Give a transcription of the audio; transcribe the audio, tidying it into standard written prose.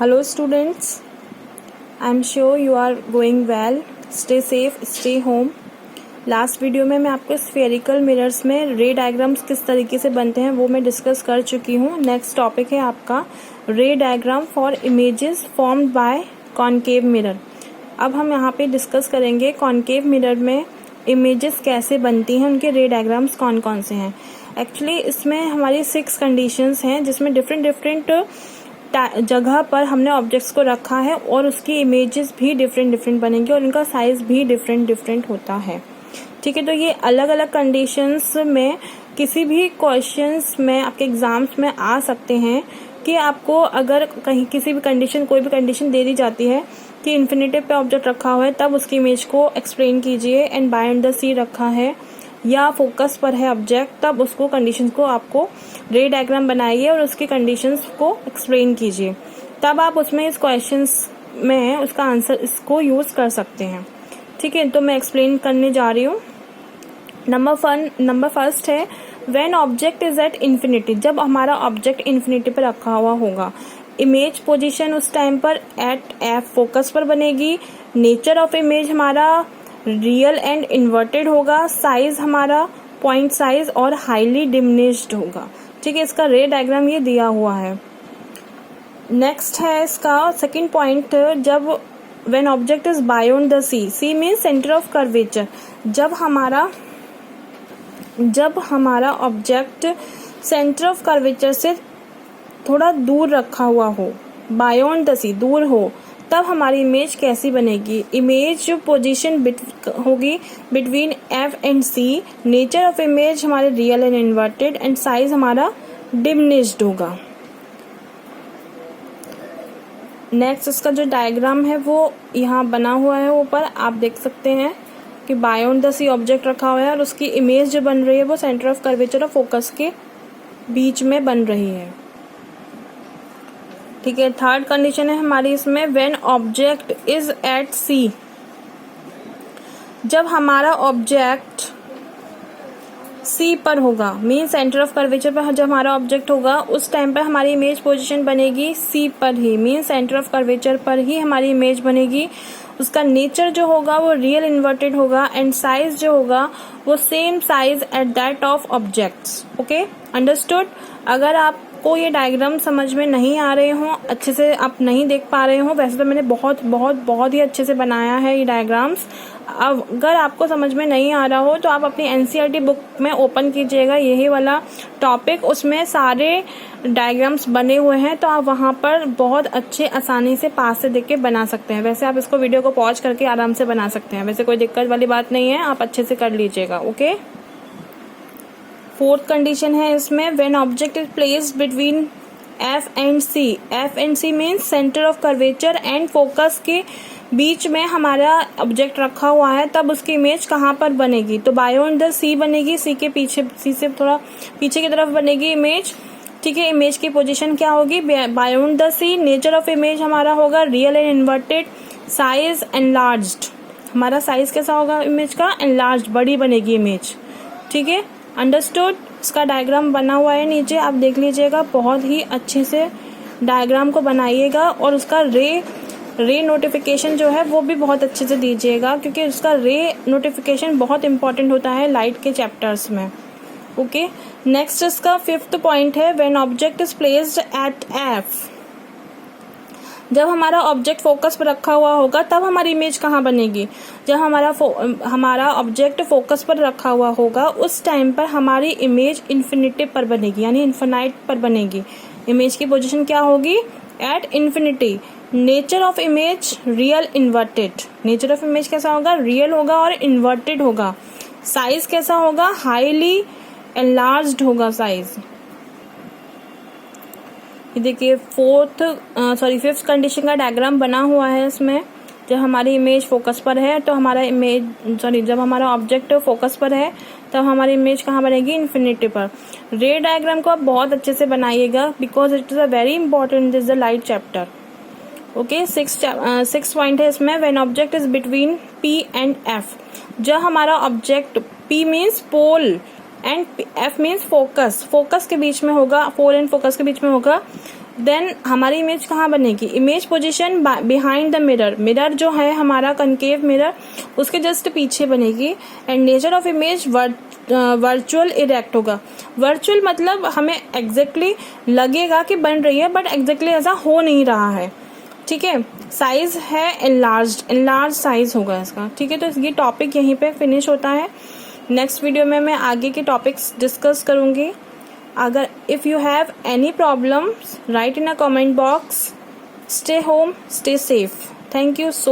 Hello students, I am sure you are going well. Stay safe, stay home. Last video में मैं आपको spherical mirrors में रे diagrams किस तरीके से बनते हैं वो मैं डिस्कस कर चुकी हूँ. नेक्स्ट टॉपिक है आपका रे diagram for images formed by concave mirror. अब हम यहाँ पे डिस्कस करेंगे कॉनकेव मिरर में इमेजेस कैसे बनती हैं, उनके रे डायग्राम्स कौन कौन से हैं. एक्चुअली इसमें हमारी 6 कंडीशंस हैं जिसमें डिफरेंट जगह पर हमने ऑब्जेक्ट्स को रखा है और उसकी इमेजेस भी डिफरेंट बनेंगी और उनका साइज भी डिफरेंट होता है. ठीक है, तो ये अलग अलग कंडीशंस में किसी भी क्वेश्चंस में आपके एग्जाम्स में आ सकते हैं कि आपको अगर कहीं किसी भी कंडीशन कोई भी कंडीशन दे दी जाती है कि इन्फिनिटिव पे ऑब्जेक्ट रखा हुआ है तब उसकी इमेज को एक्सप्लेन कीजिए, एंड बाय द सी रखा है या फोकस पर है ऑब्जेक्ट तब उसको कंडीशन को आपको रे डायग्राम बनाइए और उसकी कंडीशंस को एक्सप्लेन कीजिए. तब आप उसमें इस क्वेश्चंस में उसका आंसर इसको यूज कर सकते हैं. ठीक है, तो मैं एक्सप्लेन करने जा रही हूँ. नंबर फर्स्ट है when object is at infinity. जब हमारा ऑब्जेक्ट इन्फिनिटी पर रखा हुआ होगा, इमेज पोजीशन उस टाइम पर एट एफ फोकस पर बनेगी. नेचर ऑफ इमेज हमारा रियल एंड इन्वर्टेड होगा. साइज हमारा पॉइंट साइज और हाईली डिमिनिश्ड होगा. ठीक है, इसका रे डायग्राम ये दिया हुआ है. नेक्स्ट है इसका सेकंड पॉइंट, जब when object is beyond the C. C means centre of curvature. जब हमारा ऑब्जेक्ट सेंटर ऑफ कर्वेचर से थोड़ा दूर रखा हुआ हो, बायोंड द सी दूर हो, तब हमारी इमेज कैसी बनेगी. इमेज पोजीशन होगी between F and C. Nature of image हमारे real and inverted, and size हमारा डिमिनिश्ड होगा. नेक्स्ट इसका जो डायग्राम है वो यहाँ बना हुआ है ऊपर, आप देख सकते हैं कि बायोंड द सी ऑब्जेक्ट रखा हुआ है और उसकी इमेज जो बन रही है वो सेंटर ऑफ कर्वेचर और फोकस के बीच में बन रही है. ठीक है, थर्ड कंडीशन है हमारी इसमें व्हेन ऑब्जेक्ट इज एट सी. जब हमारा ऑब्जेक्ट सी पर होगा, मीन सेंटर ऑफ कर्वेचर पर जब हमारा ऑब्जेक्ट होगा उस टाइम पर हमारी इमेज पोजीशन बनेगी सी पर ही, मीन सेंटर ऑफ कर्वेचर पर ही हमारी इमेज बनेगी. उसका नेचर जो होगा वो रियल इन्वर्टेड होगा, एंड साइज जो होगा वो same size at that of objects. Okay, understood. अगर आपको ये डायग्राम समझ में नहीं आ रहे हो, अच्छे से आप नहीं देख पा रहे हो, वैसे तो मैंने बहुत ही अच्छे से बनाया है ये डायग्राम्स. अगर आपको समझ में नहीं आ रहा हो तो आप अपनी एनसीईआरटी बुक में ओपन कीजिएगा यही वाला टॉपिक, उसमें सारे डायग्राम्स बने हुए हैं, तो आप वहाँ पर बहुत अच्छे आसानी से पास से देख के बना सकते हैं. वैसे आप इसको वीडियो को पॉज करके आराम से बना सकते हैं, वैसे कोई दिक्कत वाली बात नहीं है, आप अच्छे से कर लीजिएगा. ओके, फोर्थ कंडीशन है इसमें when object is placed between F and C. F and C means centre of curvature and focus के बीच में हमारा ऑब्जेक्ट रखा हुआ है, तब उसकी इमेज कहाँ पर बनेगी. तो बायोंड द सी बनेगी, सी के पीछे, सी से थोड़ा पीछे की तरफ बनेगी इमेज. ठीक है, इमेज की पोजीशन क्या होगी, beyond the C. Nature of image हमारा होगा real and inverted. Size enlarged, हमारा साइज कैसा होगा इमेज का, एनलार्ज्ड, बड़ी बनेगी इमेज. ठीक है, अंडरस्टूड. इसका डायग्राम बना हुआ है नीचे, आप देख लीजिएगा. बहुत ही अच्छे से डायग्राम को बनाइएगा और उसका रे नोटिफिकेशन जो है वो भी बहुत अच्छे से दीजिएगा, क्योंकि उसका रे नोटिफिकेशन बहुत इंपॉर्टेंट होता है लाइट के चैप्टर्स में. ओके, नेक्स्ट इसका फिफ्थ पॉइंट है when object is placed at F. जब हमारा ऑब्जेक्ट फोकस पर रखा हुआ होगा तब हमारी इमेज कहाँ बनेगी. जब हमारा ऑब्जेक्ट फोकस पर रखा हुआ होगा उस टाइम पर हमारी इमेज इन्फिनिटी पर बनेगी, यानी इन्फिनाइट पर बनेगी. इमेज की पोजीशन क्या होगी, at infinity. Nature of image real inverted. Nature of image कैसा होगा, रियल होगा और इन्वर्टेड होगा. साइज कैसा होगा, हाईली एनलार्ज्ड होगा साइज. ये देखिए फिफ्थ कंडीशन का डायग्राम बना हुआ है इसमें. जब हमारी इमेज फोकस पर है तो जब हमारा ऑब्जेक्ट फोकस पर है तब हमारी इमेज कहाँ बनेगी, इन्फिनिटी पर. रे डायग्राम को आप बहुत अच्छे से बनाइएगा because it is a very important this the light chapter. Okay, six point है इसमें when object is between P and F. जब हमारा object P means pole and F means focus के बीच में होगा, पोल एंड फोकस के बीच में होगा, देन हमारी इमेज कहाँ बनेगी, image position behind the mirror, mirror जो है हमारा कनकेव मिरर उसके जस्ट पीछे बनेगी। And nature of image virtual erect होगा। वर्चुअल मतलब हमें एग्जैक्टली लगेगा कि बन रही है बट एग्जैक्टली ऐसा हो नहीं रहा है, ठीक है। साइज है इनलार्ज साइज होगा इसका, ठीक है। तो ये टॉपिक यहीं पे फिनिश होता है। नेक्स्ट वीडियो में मैं आगे के टॉपिक्स डिस्कस करूँगी। अगर if you have any problems right in a comment box. Stay home, stay safe. Thank you so